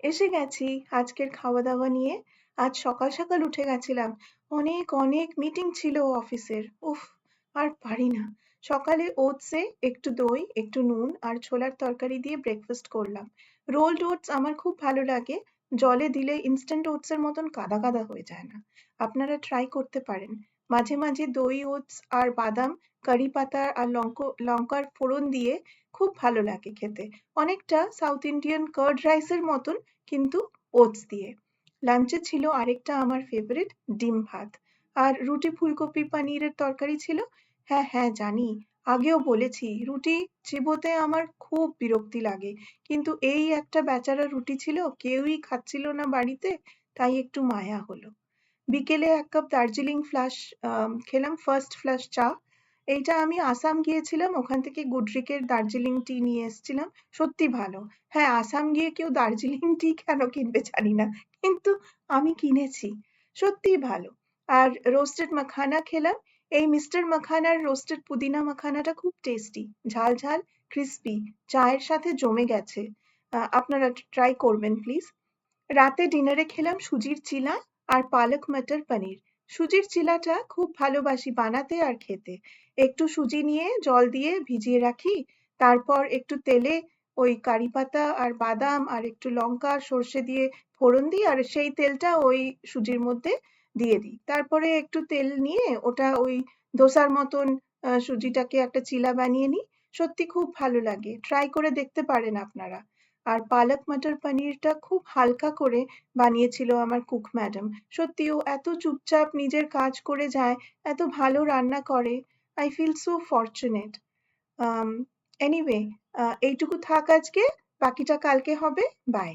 এসে গেছি আজকের খাওয়া দাওয়া নিয়ে। আজ সকাল সকাল উঠে গেছিলাম। অনেক অনেক মিটিং ছিল অফিসের। উফ, আর পারি না। সকালে ওটসে একটু দই, একটু নুন আর ছোলার তরকারি দিয়ে ব্রেকফাস্ট করলাম। রোলড ওটস আমার খুব ভালো লাগে। জলে দিলে ইনস্ট্যান্ট ওটসের মতন কাদা কাদা হয়ে যায় না। আপনারা ট্রাই করতে পারেন। মাঝে মাঝে দই ওটস আর বাদাম, কারি পাতা আর লঙ্কার ফোড়ন দিয়ে খুব ভালো লাগে খেতে। অনেকটা সাউথ ইন্ডিয়ান কার্ড রাইসের মতন, কিন্তু ওটস দিয়ে। লাঞ্চে ছিল আরেকটা আমার ফেভারিট, ডিম ভাত। আর রুটি ফুলকপি পানিরের তরকারি ছিল। হ্যাঁ হ্যাঁ জানি, আগেও বলেছি রুটি চিবোতে আমার খুব বিরক্তি লাগে, কিন্তু এই একটা বেচারা রুটি ছিল, কেউই খাচ্ছিল না বাড়িতে, তাই একটু মায়া হলো। বিকেলে এক কাপ দার্জিলিং ফ্লাশ খেলাম, ফার্স্ট ফ্লাশ চা। এইটা আমি আসাম গিয়েছিলাম, ওখান থেকে গুডরিকের দার্জিলিং টি নিয়ে এসেছিলাম। সত্যি ভালো। হ্যাঁ, আসাম গিয়ে কেউ দার্জিলিং টি কেন কিনবে জানি না, কিন্তু আমি কিনেছি। সত্যিই ভালো। আর রোস্টেড মাখানা খেলাম। এই মিস্টার মাখানার রোস্টেড পুদিনা মাখানাটা খুব টেস্টি, ঝাল ঝাল, ক্রিস্পি, চায়ের সাথে জমে গেছে। আপনারা ট্রাই করবেন প্লিজ। রাতে ডিনারে খেলাম সুজির চিলা আর পালক মটর পনির। সুজির চিলাটা খুব ভালোবাসি বানাতে আর খেতে। একটু সুজি নিয়ে জল দিয়ে ভিজিয়ে রাখি, তারপর একটু তেলে ওই কারি পাতা আর বাদাম আর একটু লঙ্কা আর সর্ষে দিয়ে ফোড়ন দিই, আর সেই তেলটা ওই সুজির মধ্যে দিয়ে দিই। তারপরে একটু তেল নিয়ে ওটা ওই ধোসার মতন সুজিটাকে একটা চিলা বানিয়ে নিই। সত্যি খুব ভালো লাগে, ট্রাই করে দেখতে পারেন আপনারা। আর পালক মটর পনিরটা খুব হালকা করে বানিয়েছিল আমার কুক ম্যাডাম। সত্যি ও এত চুপচাপ নিজের কাজ করে যায়, এত ভালো রান্না করে। I feel so fortunate. Anyway, এইটুকু থাক আজকে, বাকিটা কালকে হবে। বাই।